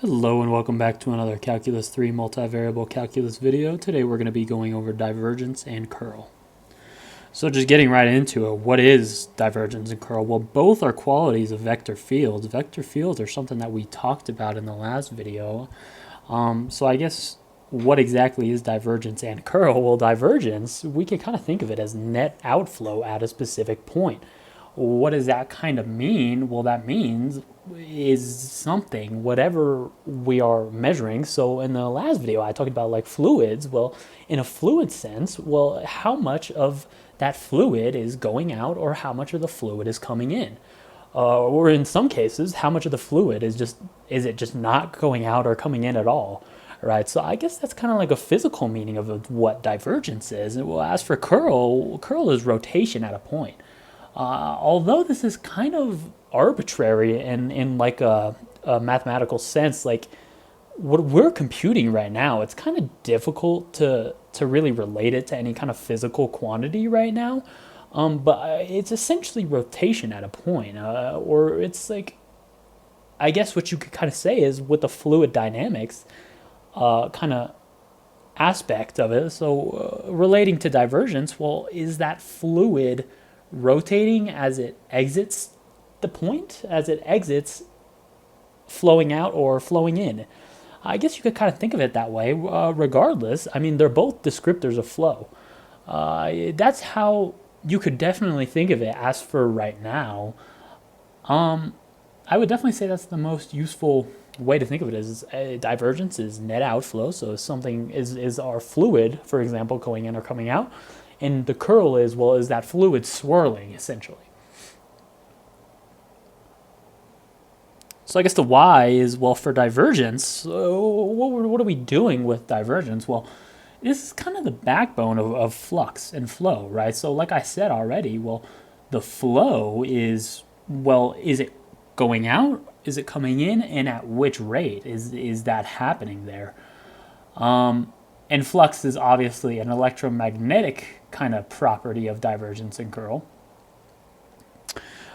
Hello and welcome back to another Calculus 3 multivariable calculus video. Today we're going to be going over divergence and curl. So just getting right into it, what is divergence and curl? Well, both are qualities of vector fields. Vector fields are something that we talked about in the last video. So I guess what exactly is divergence and curl? Well, divergence, we can kind of think of it as net outflow at a specific point. What does that kind of mean? Well, that means is something, whatever we are measuring. So in the last video, I talked about like fluids. Well, in a fluid sense, well, how much of that fluid is going out or how much of the fluid is coming in? Or in some cases, how much of the fluid is it just not going out or coming in at all? Right, so I guess that's kind of like a physical meaning of what divergence is. Well, as for curl is rotation at a point. Although this is kind of arbitrary and in like a mathematical sense, like what we're computing right now, it's kind of difficult to really relate it to any kind of physical quantity right now. But it's essentially rotation at a point, or it's like, I guess what you could kind of say is with the fluid dynamics kind of aspect of it. So relating to divergence, well, is that fluid rotating as it exits the point, as it exits flowing out or flowing in? I guess you could kind of think of it that way. Regardless, I mean, they're both descriptors of flow. That's how you could definitely think of it. As for right now, I would definitely say that's the most useful way to think of it. Is divergence is net outflow. So something is our fluid, for example, going in or coming out, and the curl is, well, is that fluid swirling essentially. So I guess the why is, well, for divergence, what are we doing with divergence? Well, this is kind of the backbone of flux and flow, right? So like I said already, well, the flow is, well, is it going out? Is it coming in? And at which rate is that happening there? And flux is obviously an electromagnetic kind of property of divergence and curl.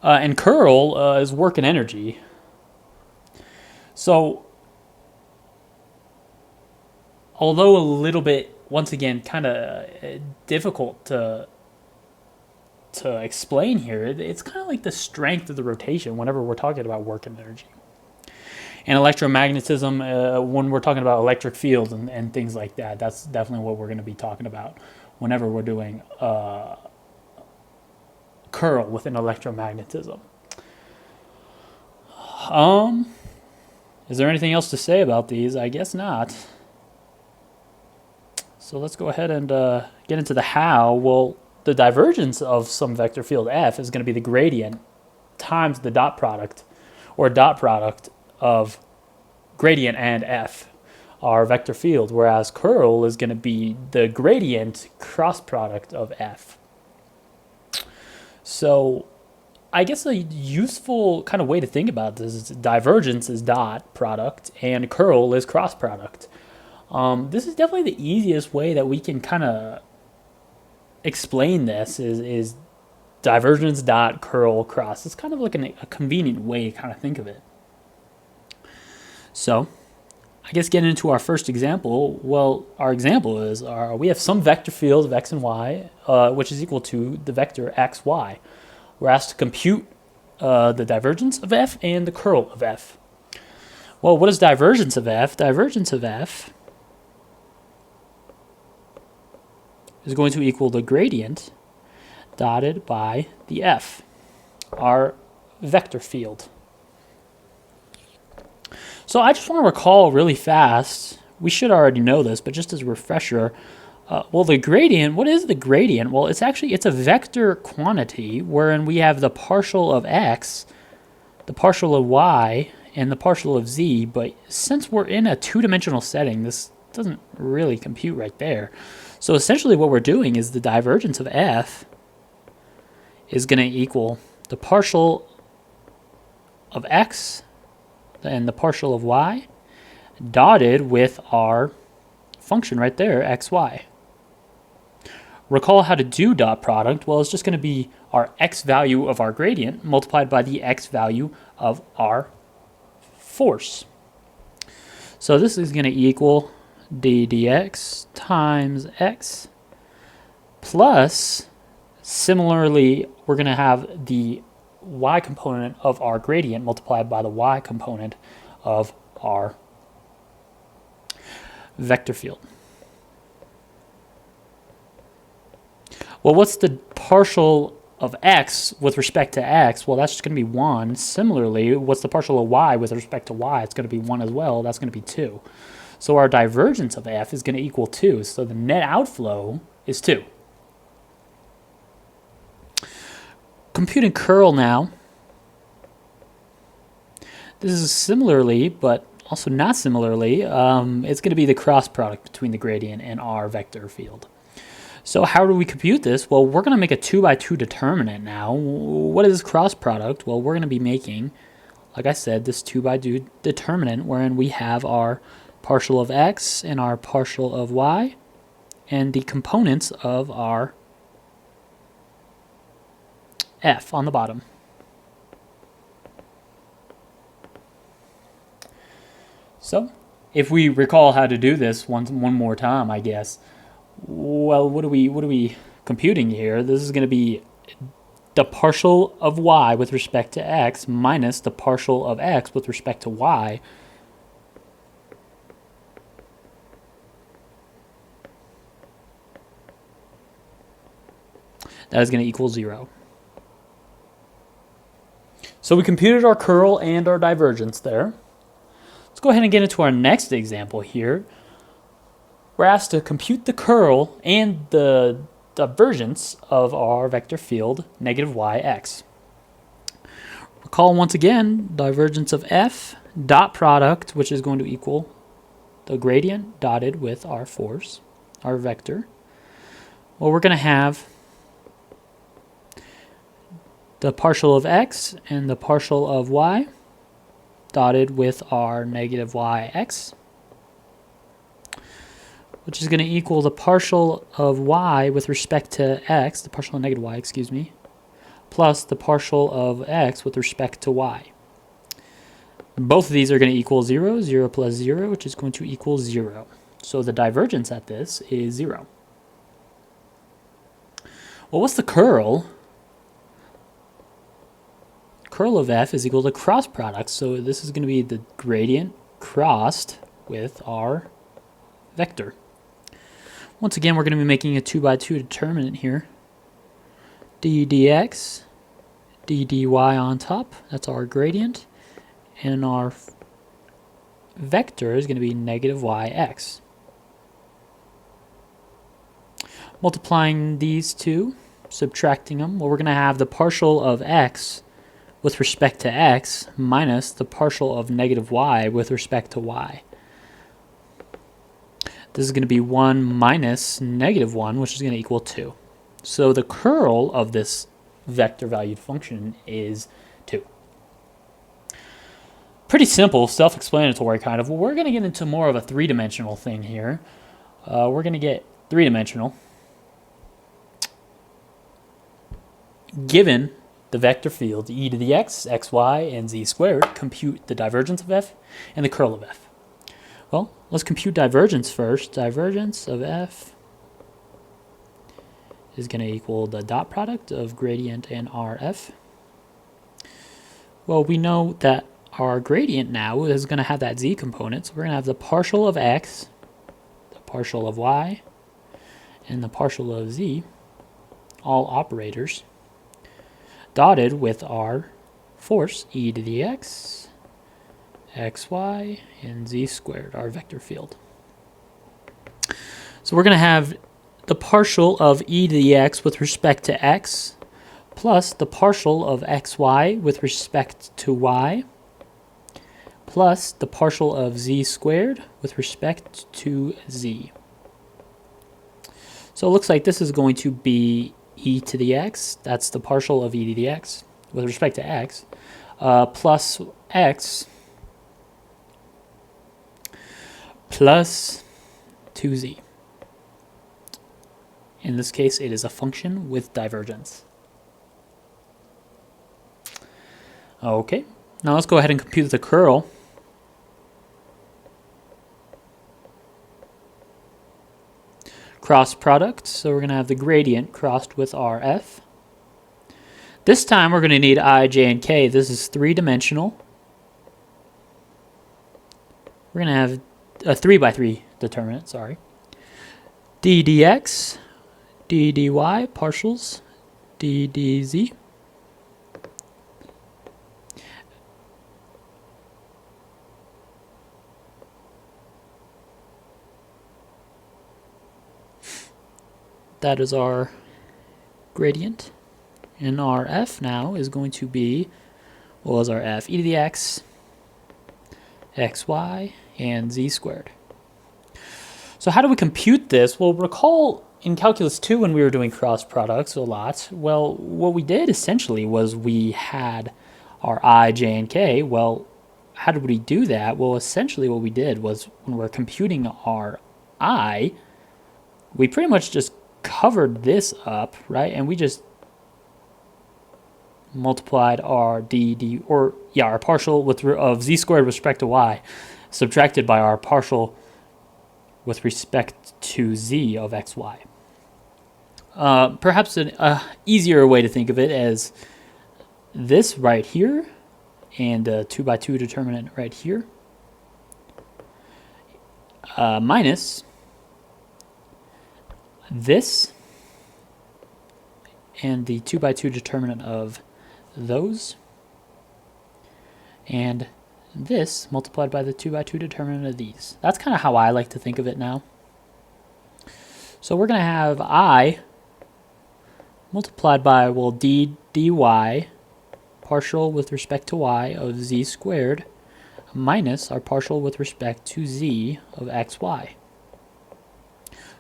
And curl is work and energy. So, although a little bit, once again, kind of difficult to explain here, it's kind of like the strength of the rotation whenever we're talking about work and energy. And electromagnetism, when we're talking about electric fields and things like that, that's definitely what we're going to be talking about whenever we're doing curl within electromagnetism. Is there anything else to say about these? I guess not. So let's go ahead and get into the how. Well, the divergence of some vector field f is going to be the gradient times the dot product, or dot product of gradient and f, our vector field, whereas curl is going to be the gradient cross product of f. So I guess a useful kind of way to think about this is divergence is dot product and curl is cross product. This is definitely the easiest way that we can kind of explain this is divergence dot curl cross. It's kind of like a convenient way to kind of think of it. So I guess getting into our first example, well, our example is we have some vector field of x and y, which is equal to the vector x, y. We're asked to compute the divergence of f and the curl of f. Well, what is divergence of f? Divergence of f is going to equal the gradient dotted by the f, our vector field. So I just want to recall really fast, we should already know this, but just as a refresher, well, the gradient, what is the gradient? Well, it's a vector quantity wherein we have the partial of x, the partial of y, and the partial of z, but since we're in a two-dimensional setting, this doesn't really compute right there. So essentially what we're doing is the divergence of f is going to equal the partial of x and the partial of y dotted with our function right there, xy. Recall how to do dot product. Well, it's just going to be our x value of our gradient multiplied by the x value of our force. So this is going to equal d dx times x plus, similarly, we're going to have the y component of our gradient multiplied by the y component of our vector field. Well, what's the partial of x with respect to x? Well, that's just going to be 1. Similarly, what's the partial of y with respect to y? It's going to be 1 as well. That's going to be 2. So our divergence of f is going to equal 2. So the net outflow is 2. Computing curl now. This is similarly, but also not similarly, it's going to be the cross product between the gradient and our vector field. So how do we compute this? Well, we're going to make a 2 by 2 determinant now. What is cross product? Well, we're going to be making, like I said, this 2 by 2 determinant wherein we have our partial of x and our partial of y and the components of our f on the bottom. So if we recall how to do this one more time, I guess, well, what are we computing here? This is going to be the partial of y with respect to x minus the partial of x with respect to y. That is going to equal 0. So we computed our curl and our divergence there. Let's go ahead and get into our next example here. We're asked to compute the curl and the divergence of our vector field, negative yx. Recall once again, divergence of f, dot product, which is going to equal the gradient dotted with our force, our vector. Well, we're going to have the partial of x and the partial of y dotted with our negative yx, which is going to equal the partial of y with respect to x, the partial of negative y, excuse me, plus the partial of x with respect to y. Both of these are going to equal 0, 0 plus 0, which is going to equal 0. So the divergence at this is 0. Well, what's the curl? Curl of f is equal to cross product, so this is going to be the gradient crossed with our vector. Once again, we're going to be making a 2 by 2 determinant here. d dx, d dy on top, that's our gradient, and our vector is going to be negative yx. Multiplying these two, subtracting them, well, we're going to have the partial of x with respect to x minus the partial of negative y with respect to y. This is going to be 1 minus negative 1, which is going to equal 2. So the curl of this vector valued function is 2. Pretty simple, self-explanatory kind of. Well, we're going to get into more of a three-dimensional thing here. We're going to get three-dimensional. Given the vector field e to the x, xy, and z squared, compute the divergence of f and the curl of f. Well, let's compute divergence first. Divergence of f is going to equal the dot product of gradient and rf. Well, we know that our gradient now is going to have that z component, so we're going to have the partial of x, the partial of y, and the partial of z, all operators, dotted with our force, e to the x, xy, and z squared, our vector field. So we're going to have the partial of e to the x with respect to x plus the partial of xy with respect to y plus the partial of z squared with respect to z. So it looks like this is going to be e to the x, that's the partial of e to the x with respect to x, plus x plus 2z. In this case, it is a function with divergence. Okay, now let's go ahead and compute the curl. cross product. So we're going to have the gradient crossed with RF. This time we're going to need I, J, and K. This is three-dimensional. We're going to have a 3x3 determinant, sorry. D dx, d dy, partials, d dz. That is our gradient. And our f now is going to be, what was our f? E to the x, xy, and z squared. So how do we compute this? Well, recall in Calculus 2 when we were doing cross products a lot, well, what we did essentially was we had our I, J, and K. Well, how did we do that? Well, essentially what we did was when we're computing our I, we pretty much just covered this up, right? And we just multiplied our our partial of z squared with respect to y, subtracted by our partial with respect to z of xy. Perhaps an easier way to think of it as this right here and a 2x2 determinant right here minus this and the 2x2 determinant of those and this multiplied by the 2x2 determinant of these. That's kind of how I like to think of it now. So we're going to have I multiplied by, well, d dy partial with respect to y of z squared minus our partial with respect to z of xy.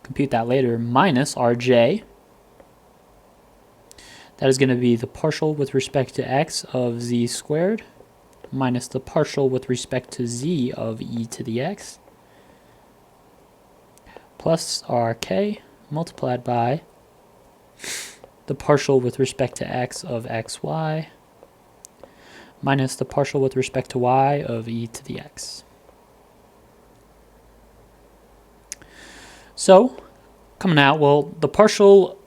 Compute that later, minus rj. That is going to be the partial with respect to x of z squared minus the partial with respect to z of e to the x plus rk multiplied by the partial with respect to x of xy minus the partial with respect to y of e to the x. So, coming out, well, the partial,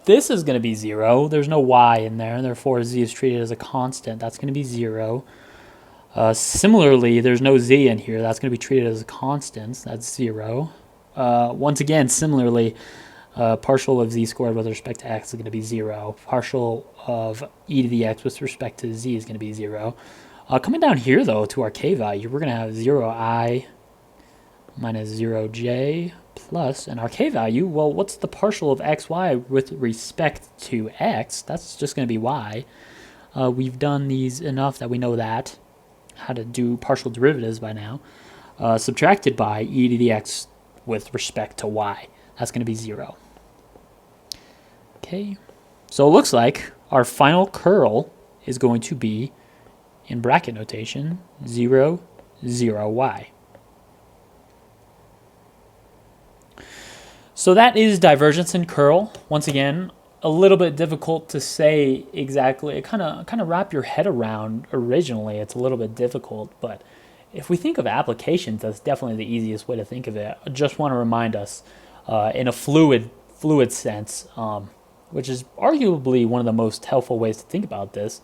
this is going to be 0. There's no y in there, therefore z is treated as a constant. That's going to be 0. Similarly, there's no z in here. That's going to be treated as a constant. That's 0. Once again, similarly, partial of z squared with respect to x is going to be 0. Partial of e to the x with respect to z is going to be 0. Coming down here, though, to our k value, we're going to have 0i minus 0j plus, and our k value, well, what's the partial of xy with respect to x? That's just going to be y. We've done these enough that we know that, how to do partial derivatives by now. Subtracted by e to the x with respect to y. That's going to be 0. Okay, so it looks like our final curl is going to be, in bracket notation, 0, 0, y. So that is divergence and curl. Once again, a little bit difficult to say exactly. It kind of wrap your head around originally. It's a little bit difficult, but if we think of applications, that's definitely the easiest way to think of it. I just want to remind us in a fluid sense, which is arguably one of the most helpful ways to think about this.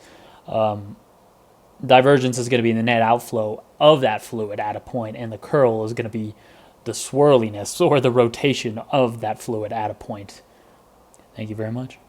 Divergence is going to be the net outflow of that fluid at a point, and the curl is going to be the swirliness or the rotation of that fluid at a point. Thank you very much.